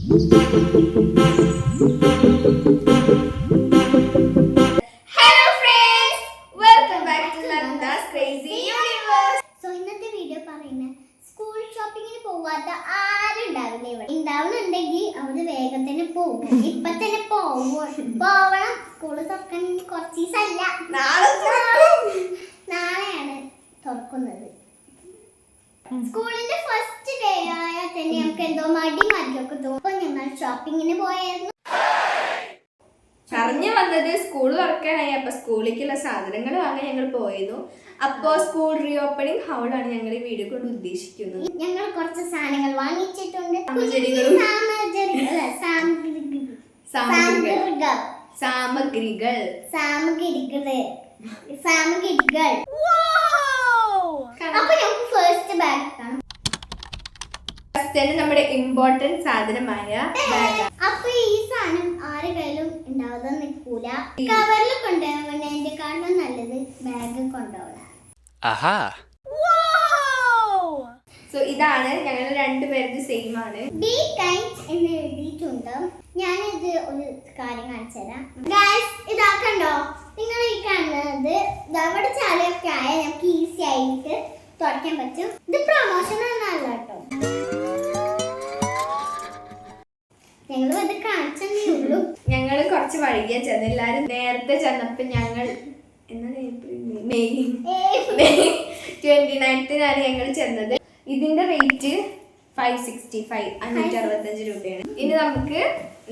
Hello friends, welcome back to Nand's Crazy Universe. So ഇന്നത്തെ video പറയുന്നത് school ഷോപ്പിങ്ങിന് പോവാത്ത ആരും ഉണ്ടാവില്ല ഇവിടെ. ഉണ്ടാവുന്നുണ്ടെങ്കിൽ അവര് വേഗം തന്നെ പോകും. ഇപ്പൊ തന്നെ പോവണം. സ്കൂള് തുറക്കാൻ കുറച്ച് ദിവസമല്ല, നാളെയാണ് തുറക്കുന്നത്. സ്കൂളിന്റെ ഫസ്റ്റ് ഡേ ആയാൽ തന്നെ നമുക്ക് എന്തോ മടിയൊക്കെ തോന്നും. ഞങ്ങൾ ഷോപ്പിങ്ങിന് പോയായിരുന്നു. പറഞ്ഞു വന്നത് സ്കൂൾ തുറക്കാനായി. അപ്പൊ സ്കൂളിലേക്കുള്ള സാധനങ്ങൾ വാങ്ങാൻ ഞങ്ങൾ പോയിരുന്നു. അപ്പോ സ്കൂൾ റീഓപ്പണിംഗ് ഹൗളാണ് ഞങ്ങൾ ഈ വീഡിയോ കൊണ്ട് ഉദ്ദേശിക്കുന്നത്. ഞങ്ങൾ കുറച്ച് സാധനങ്ങൾ വാങ്ങിച്ചിട്ടുണ്ട്. സാമഗ്രികൾ. അപ്പൊ നമുക്ക് ഫസ്റ്റ് ബാഗ് കാണാം. നമ്മുടെ ഇമ്പോർട്ടന്റ് സാധനമായ ബാഗ്. അപ്പൊ ഈ സാധനം ആരെ കയ്യിലും ഉണ്ടാവാതെ നിൽക്കൂല. കവറിൽ കൊണ്ടുപോകുന്നതിനെക്കാളും നല്ലത് ബാഗ് കൊണ്ടുപോകണം. സോ ഇതാണ് ഞങ്ങൾ രണ്ടുപേരുടെ സെയിം ആണ്. ബി കൈൻഡ് എന്ന് എഴുതിയിട്ടുണ്ട്. ഞാനിത് ഒരു കാര്യം കാണിച്ചു തരാം. ഗൈസ് ഇതാക്കണ്ടോ? നിങ്ങൾ ഈ കാണുന്നത് അവിടെ ചാലയൊക്കെ ആയാൽ നമുക്ക് ഈസി ആയിട്ട് തുറക്കാൻ പറ്റും. ഇത് പ്രൊമോഷൻ ഒന്നല്ല കേട്ടോ, ഞങ്ങൾ ഇത് കാണിച്ചേ ഉള്ളൂ. ഞങ്ങൾ കുറച്ച് വൈകിയ ചെന്ന്. എല്ലാരും നേരത്തെ ചെന്നപ്പോ ഞങ്ങൾ മെയ് 29-നാണ് ഞങ്ങൾ ചെന്നത്. ഇതിന്റെ റേറ്റ് 565 565 രൂപയാണ്. ഇനി നമുക്ക്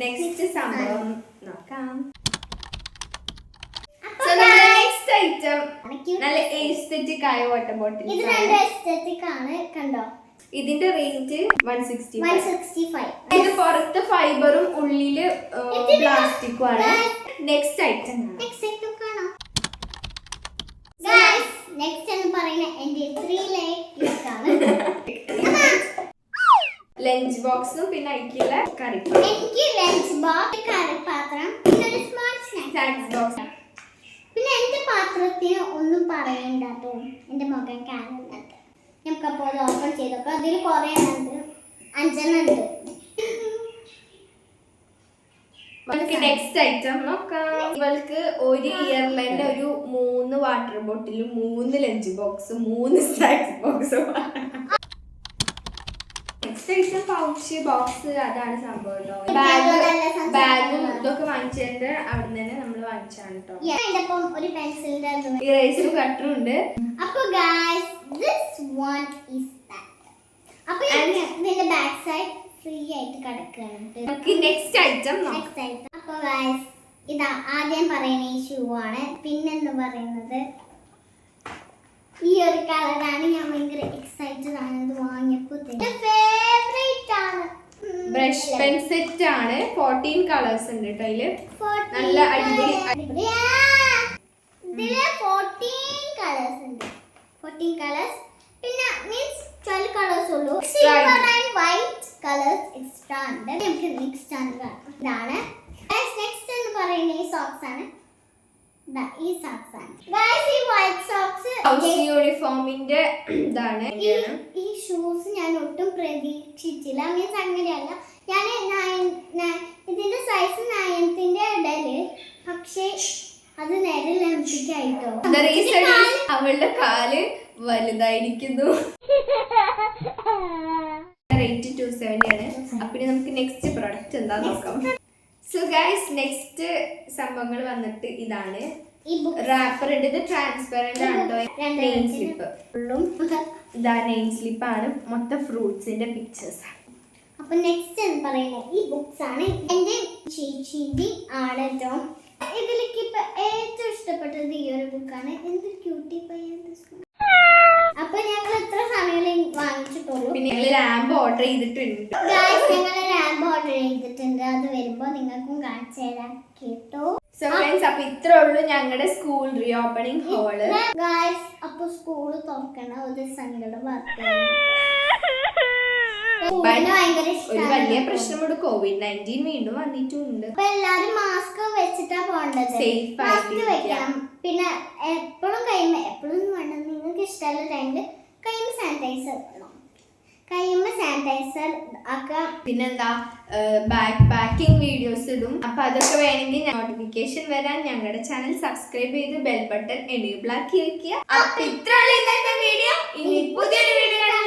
നെക്സ്റ്റ് സംഭവം നോക്കാം. നെക്സ്റ്റ് ഐറ്റം നല്ല എസ്തെറ്റിക് ആയ വാട്ടർ ബോട്ടിൽ. ഇത് രണ്ട് എസ്തെറ്റിക് ആണ്, കണ്ടോ? ഇതിന്റെ റേറ്റ് 165. ഇത് പുറത്ത് ഫൈബറും ഉള്ളില് പ്ലാസ്റ്റിക്കും ആണ്. നെക്സ്റ്റ് ഐറ്റം കാണാം. ഗയ്സ് നെക്സ്റ്റ് എന്ന് പറയുന്നത് എന്റെ 3 ലെഗ് ആണ്. ലഞ്ച് ബോക്സും പിന്നെ അതിലുള്ള കറിപ്പാത്രം. എനിക്ക് ലഞ്ച് ബോക്സ്, കറിപ്പാത്രം, പിന്നെ ഒരു സ്മാർട്ട് സ്നാക്സ് ബോക്സ്. പിന്നെ എന്റെ പാത്രത്തിന് ഒന്നും പറയണ്ടോ, എന്റെ മുഖം കാണുന്നുണ്ട്. നമുക്കപ്പോൾ അത് ഓപ്പൺ ചെയ്തൊക്കെ. അതിൽ കുറേ ഉണ്ട്, 5 ഉണ്ട്. നെക്സ്റ്റ് ഐറ്റം നോക്കാം. ഇവൾക്ക് ഒരു ഇയർലൈൻ്റെ ഒരു 3 വാട്ടർ ബോട്ടിലും 3 ലഞ്ച് ബോക്സും 3 സ്നാക്സ് ബോക്സും. Next item pouch box. അതാണ് സംഭവം കേട്ടോ. ബാഗും ഇതൊക്കെ വാങ്ങിച്ചത് അവിടെ തന്നെ നമ്മൾ വാങ്ങിച്ചാണ് കേട്ടോ. ഒരു പെൻസിലിന്റെ ഇറേസർ കട്ടറും ഉണ്ട്. അപ്പൊ guys this one is that. അപ്പൊ ഇതിന്റെ ബാക്ക് സൈഡ് ഫ്രീ ആയിട്ട് കിടക്കുകയാണ്. നമുക്ക് നെക്സ്റ്റ് ഐറ്റം നോക്കാം. അപ്പൊ ഗൈസ് ഇതാ ആദ്യം പറയുന്ന ഈ ഷൂ ആണ്. പിന്നെന്ന് പറയുന്നത് ഈ ഒരു കളറാണ്. ഞാൻ ഭയങ്കര എക്സൈറ്റഡ് ആണ് ഇത് വാങ്ങിയപ്പോൾ. ഫേവറേറ്റ് ആണ്. ബ്രഷ് പെൻ സെറ്റ് ആണ്. 14 കളേഴ്സ് ഉണ്ട് കേട്ടോ. അതില് നല്ല അടിപൊളി ഇതില് 14 കളേഴ്സ് ഉണ്ട്. 14 കളേഴ്സ്. പിന്നെ മീൻസ് 12 കളേഴ്സ് ഉള്ളൂ. Silver and white colours extra ഉണ്ട്. നമുക്ക് നെക്സ്റ്റ് ആണ് ഇതാണ്. നെക്സ്റ്റ് എന്ന് പറയുന്ന ഈ സോക്സ് ആണ്. ഈ സോക്സ് ആണ് ഗയ്സ്. ഈ വൈറ്റ് സോക്സ് യൂണിഫോമിന്റെ ഇതാണ്. ഈ ഷൂസ് ഞാൻ ഒട്ടും പ്രതീക്ഷിച്ചില്ല. മീൻസ് അങ്ങനെയല്ല. ഞാൻ ഇതിന്റെ സൈസ് 9ന്റെ ഇടയില്, പക്ഷേ അത് നേരെ ലെങ്തിക്കായിട്ടോ. അവളുടെ കാല് വലുതായിരിക്കുന്നു. റേറ്റ് 270 ആണ്. അപ്പൊ നമുക്ക് നെക്സ്റ്റ് പ്രൊഡക്റ്റ് എന്താ നോക്കാം. സോ ഗൈസ് നെക്സ്റ്റ് സംഭവങ്ങൾ വന്നിട്ട് ഇതാണ്. റാപ്പർ ഉണ്ട്. ഇത് ട്രാൻസ്പെറന്റ് ആണ് കേട്ടോ. Name slip. ഇതാ നെയിം സ്ലിപ്പ് ആണ്. മൊത്തം ഫ്രൂട്ട്സിന്റെ പിക്ചേഴ്സ്. അപ്പൊ നെക്സ്റ്റ് എന്ന് പറയുന്നത് ഈ ബുക്സ് ആണ്. എന്റെ ചേച്ചിന്റെ ആണ് കേട്ടോ. ഇതിലേക്ക് ഇപ്പൊ ഏറ്റവും ഇഷ്ടപ്പെട്ടത് ഈ ഒരു ബുക്കാണ്. എന്ത് ക്യൂട്ടി പയ്യൻ. അപ്പൊ ഞങ്ങൾ എത്ര സമയം വാങ്ങിച്ചിട്ടുള്ളൂ. പിന്നെ ഞങ്ങൾ ലാമ്പ് ഓർഡർ ചെയ്തിട്ടുണ്ട്. ഞങ്ങൾ ലാമ്പ് ഓർഡർ ചെയ്തിട്ടുണ്ട്. അത് വരുമ്പോ നിങ്ങൾക്കും കാണിച്ചു തരാം കേട്ടോ. സോ ഫ്രണ്ട്സ് അപ്പൊ ഇത്രേ ഉള്ളൂ ഞങ്ങളുടെ സ്കൂൾ റീഓപ്പണിംഗ് ഹോള്. ഗൈസ് അപ്പൊ സ്കൂൾ തുറക്കണ ഒരു സങ്കടം വാർത്തയാണ്. ഒരു വലിയ പ്രശ്നമുണ്ട്. COVID-19 വീണ്ടും വന്നിട്ടുണ്ട്. അപ്പൊ എല്ലാരും മാസ്ക് വെച്ചിട്ടാ പോണ്ടത്. മാസ്ക് വെക്കണം. പിന്നെ എപ്പോഴും എപ്പോഴും വേണ്ട. നിങ്ങൾക്ക് ഇഷ്ടമുള്ള ടൈമില് കൈമ സാനിറ്റൈസർ ഇടണം. കയ്യുമ്മ സാനിറ്റൈസർ ആക്കാം. പിന്നെന്താ ബാക്ക് പാക്കിംഗ് വീഡിയോസ് ഇടും. അപ്പൊ അതൊക്കെ വേണമെങ്കിൽ നോട്ടിഫിക്കേഷൻ വരാൻ ഞങ്ങളുടെ ചാനൽ സബ്സ്ക്രൈബ് ചെയ്ത് ബെൽ ബട്ടൺ എനേബിൾ ആക്കി വെക്കുക. അപ്പൊ ഇത്രയുള്ള ഇന്നത്തെ വീഡിയോ. ഇനി പുതിയൊരു വീഡിയോ കാണാൻ